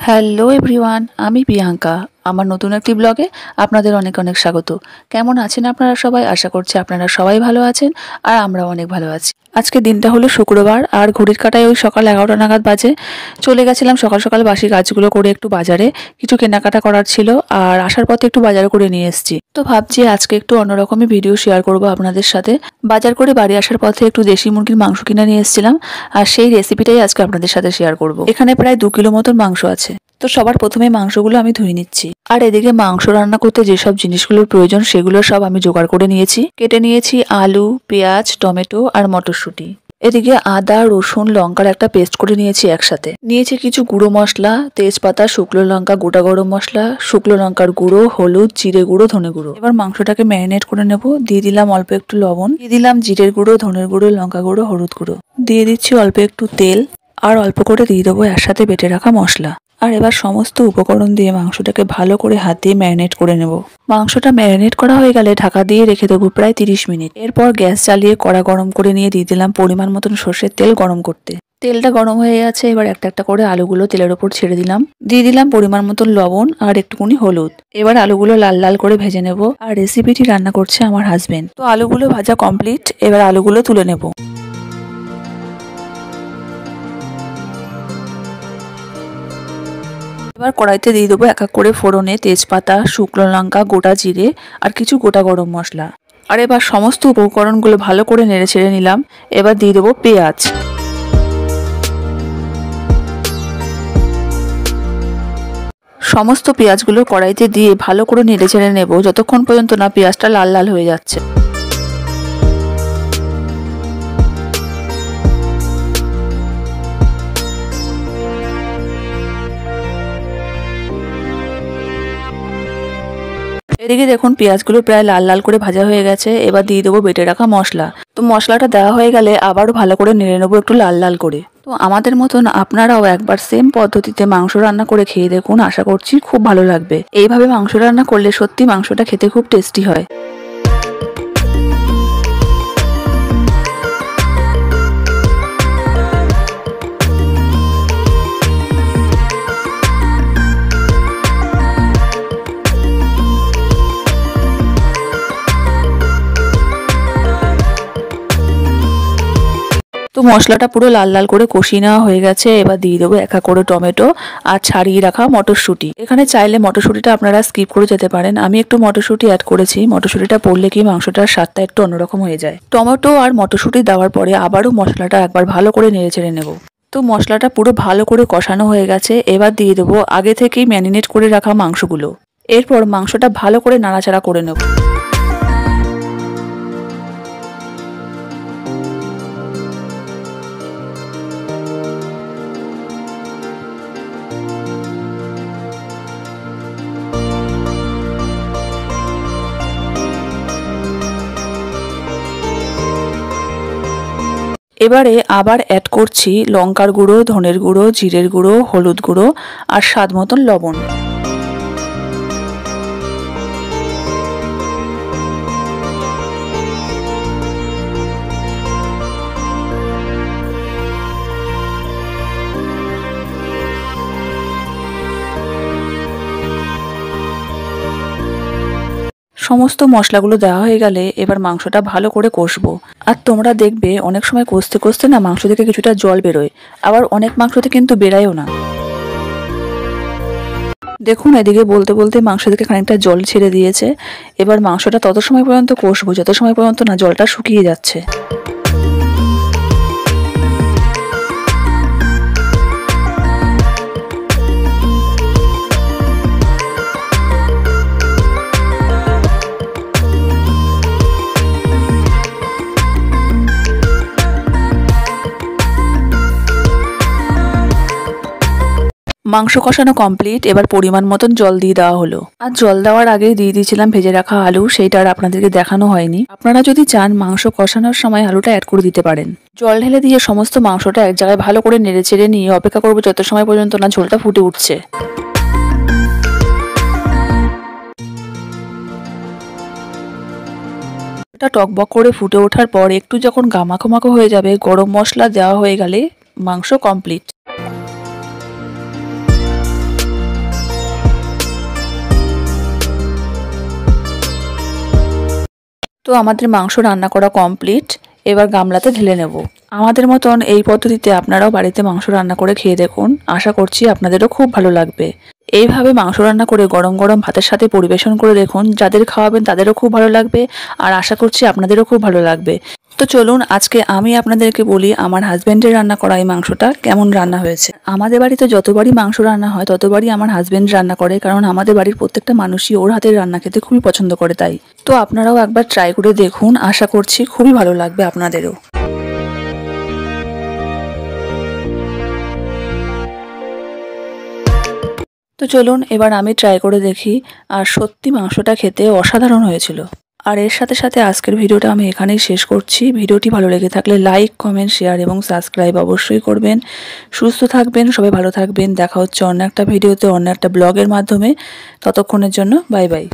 Hello everyone, আমি প্রিয়াঙ্কা। আমার নতুন একটি ব্লগে আপনাদের অনেক অনেক স্বাগত। কেমন আছেন আপনারা সবাই? আশা করছি আপনারা সবাই ভালো আছেন আর আমরাও অনেক ভালো আছি। আজকে দিনটা হলো শুক্রবার আর ঘড়ির কাঁটায় ওই সকাল 11টা নাগাদ বাজে। চলে গেছিলাম সকাল সকাল বাসি কাজগুলো করে একটু বাজারে, কিছু কেনাকাটা করার ছিল আর আসার পথে একটু বাজার করে নিয়ে এসেছি। তো ভাবছি আজকে একটু অন্যরকমই ভিডিও শেয়ার করব আপনাদের সাথে। বাজার করে বাড়ি আসার পথে একটু দেশি মুরগির মাংস কিনে নিয়ে এসেছিলাম আর সেই রেসিপিটাই আজকে আপনাদের সাথে শেয়ার করব। এখানে প্রায় 2 কিলো মতন মাংস আছে। তো সবার প্রথমে মাংসগুলো আমি ধুয়ে নিচ্ছি আর এদিকে মাংস রান্না করতে যেসব জিনিসগুলোর প্রয়োজন সেগুলো সব আমি জোগাড় করে নিয়েছি। কেটে নিয়েছি আলু, পেঁয়াজ, টমেটো আর মটরশুঁটি। এদিকে আদা, রসুন, লঙ্কার একটা পেস্ট করে নিয়েছি একসাথে। নিয়েছি কিছু গুঁড়ো মশলা, তেজপাতা, শুকনো লঙ্কা, গোটা গরম মশলা, শুকনো লঙ্কার গুঁড়ো, হলুদ, জিরে গুঁড়ো, ধনে গুঁড়ো। এবার মাংসটাকে ম্যারিনেট করে নেব। দিয়ে দিলাম অল্প একটু লবণ, দিয়ে দিলাম জিরের গুঁড়ো, ধনের গুঁড়ো, লঙ্কা গুঁড়ো, হলুদ গুঁড়ো, দিয়ে দিচ্ছি অল্প একটু তেল আর অল্প করে দিয়ে দেবো একসাথে বেটে রাখা মশলা। আর এবার সমস্ত উপকরণ দিয়ে মাংসটাকে ভালো করে হাত দিয়ে ম্যারিনেট করে নেব। মাংসটা ম্যারিনেট করা হয়ে গেলে ঢাকা দিয়ে রেখে দেবো প্রায় 30 মিনিট। এরপর গ্যাস জ্বালিয়ে কড়া গরম করে নিয়ে দিয়ে দিলাম পরিমাণ মতন সর্ষের তেল গরম করতে। তেলটা গরম হয়ে গেছে, এবার একটা একটা করে আলুগুলো তেলের ওপর ছেড়ে দিলাম। দিয়ে দিলাম পরিমাণ মতন লবণ আর একটুখানি হলুদ। এবার আলুগুলো লাল লাল করে ভেজে নেব। আর রেসিপিটি রান্না করছে আমার হাজবেন্ড। তো আলুগুলো ভাজা কমপ্লিট, এবার আলুগুলো তুলে নেব। এবার কড়াইতে দিয়ে দেবো এক এক করে ফোড়নে তেজপাতা, শুকনো লঙ্কা, গোটা জিরে আর কিছু গোটা গরম মশলা। আর এবার সমস্ত উপকরণগুলো ভালো করে নেড়ে ছেড়ে নিলাম। এবার দিয়ে দেবো পেঁয়াজ। সমস্ত পেঁয়াজগুলো কড়াইতে দিয়ে ভালো করে নেড়ে ছেড়ে নেব যতক্ষণ পর্যন্ত না পেঁয়াজটা লাল লাল হয়ে যাচ্ছে। এদিকে দেখুন পেঁয়াজগুলো প্রায় লাল লাল করে ভাজা হয়ে গেছে। এবার দিয়ে দেবো বেটে রাখা মশলা। তো মশলাটা দেওয়া হয়ে গেলে আবারও ভালো করে নেড়ে নেবো একটু লাল লাল করে। তো আমাদের মতন আপনারাও একবার সেম পদ্ধতিতে মাংস রান্না করে খেয়ে দেখুন, আশা করছি খুব ভালো লাগবে। এইভাবে মাংস রান্না করলে সত্যি মাংসটা খেতে খুব টেস্টি হয়। তো মশলাটা পুরো লাল লাল করে কষিয়ে নেওয়া হয়ে গেছে। এবার দিয়ে দেবো এক এক করে টমেটো আর ছাড়িয়ে রাখা মটরশুঁটি। এখানে চাইলে মটরশুঁটিটা আপনারা স্কিপ করে যেতে পারেন, আমি একটু মটরশুঁটি অ্যাড করেছি। মটরশুঁটিটা পড়লে কি মাংসটার স্বাদটা একটু অন্যরকম হয়ে যায়। টমেটো আর মটরশুঁটি দেওয়ার পরে আবারও মশলাটা একবার ভালো করে নেড়ে চেড়ে নেব। তো মশলাটা পুরো ভালো করে কষানো হয়ে গেছে। এবার দিয়ে দেবো আগে থেকেই ম্যারিনেট করে রাখা মাংসগুলো। এরপর মাংসটা ভালো করে নাড়াচাড়া করে নেব। এবারে আবার অ্যাড করছি লঙ্কার গুঁড়ো, ধনের গুঁড়ো, জিরের গুঁড়ো, হলুদ গুঁড়ো আর স্বাদ মতন লবণ। সমস্ত মশলাগুলো দেওয়া হয়ে গেলে এবার মাংসটা ভালো করে কষবো। আর তোমরা দেখবে অনেক সময় কষতে কষতে না মাংস থেকে কিছুটা জল বেরোয়, আবার অনেক মাংসতে কিন্তু বেরায়ও না। দেখুন এদিকে বলতে বলতে মাংস থেকে খানিকটা জল ছেড়ে দিয়েছে। এবার মাংসটা তত সময় পর্যন্ত কষবো যত সময় পর্যন্ত না জলটা শুকিয়ে যাচ্ছে। মাংস কষানো কমপ্লিট, এবার পরিমাণ মতন জল দিয়ে দেওয়া হলো। আর জল দেওয়ার আগে দিয়ে দিয়েছিলাম ভেজে রাখা আলু, সেইটা আর আপনাদেরকে দেখানো হয়নি। আপনারা যদি চান মাংস কষানোর সময় আলুটা অ্যাড করে দিতে পারেন। জল ঢেলে দিয়ে সমস্ত মাংসটা এক জায়গায় ভালো করে নেড়ে চেড়ে নিয়ে অপেক্ষা করবো যত সময় পর্যন্ত না ঝোলটা ফুটে উঠছে। টকবক করে ফুটে ওঠার পর একটু যখন গামাখো মাখো হয়ে যাবে, গরম মশলা দেওয়া হয়ে গেলে মাংস কমপ্লিট। তো আমাদের মাংস রান্না করা কমপ্লিট। এবার গামলাতে ঢেলে নেব। আমাদের মতন এই পদ্ধতিতে আপনারাও বাড়িতে মাংস রান্না করে খেয়ে দেখুন, আশা করছি আপনাদেরও খুব ভালো লাগবে। এইভাবে মাংস রান্না করে গরম গরম ভাতের সাথে পরিবেশন করে দেখুন, যাদের খাওয়াবেন তাদেরও খুব ভালো লাগবে আর আশা করছি আপনাদেরও খুব ভালো লাগবে। তো চলুন আজকে আমি আপনাদেরকে বলি আমার হাজবেন্ডের রান্না করা এই মাংসটা কেমন রান্না হয়েছে। আমাদের বাড়িতে যতবারই মাংস রান্না হয় ততবারই আমার হাজবেন্ড রান্না করে, কারণ আমাদের বাড়ির প্রত্যেকটা মানুষই ওর হাতের রান্না খেতে খুবই পছন্দ করে। তাই তো আপনারাও একবার ট্রাই করে দেখুন, আশা করছি খুবই ভালো লাগবে আপনাদেরও। তো চলুন এবার আমি ট্রাই করে দেখি, আর সত্যি মাংসটা খেতে অসাধারণ হয়েছিল। আর এর সাথে সাথে আজকের ভিডিওটা আমি এখানেই শেষ করছি। ভিডিওটি ভালো লেগে থাকলে লাইক, কমেন্ট, শেয়ার এবং সাবস্ক্রাইব অবশ্যই করবেন। সুস্থ থাকবেন, সবাই ভালো থাকবেন। দেখা হচ্ছে অন্য একটা ভিডিওতে, অন্য একটা ব্লগের মাধ্যমে। ততক্ষণের জন্য বাই বাই।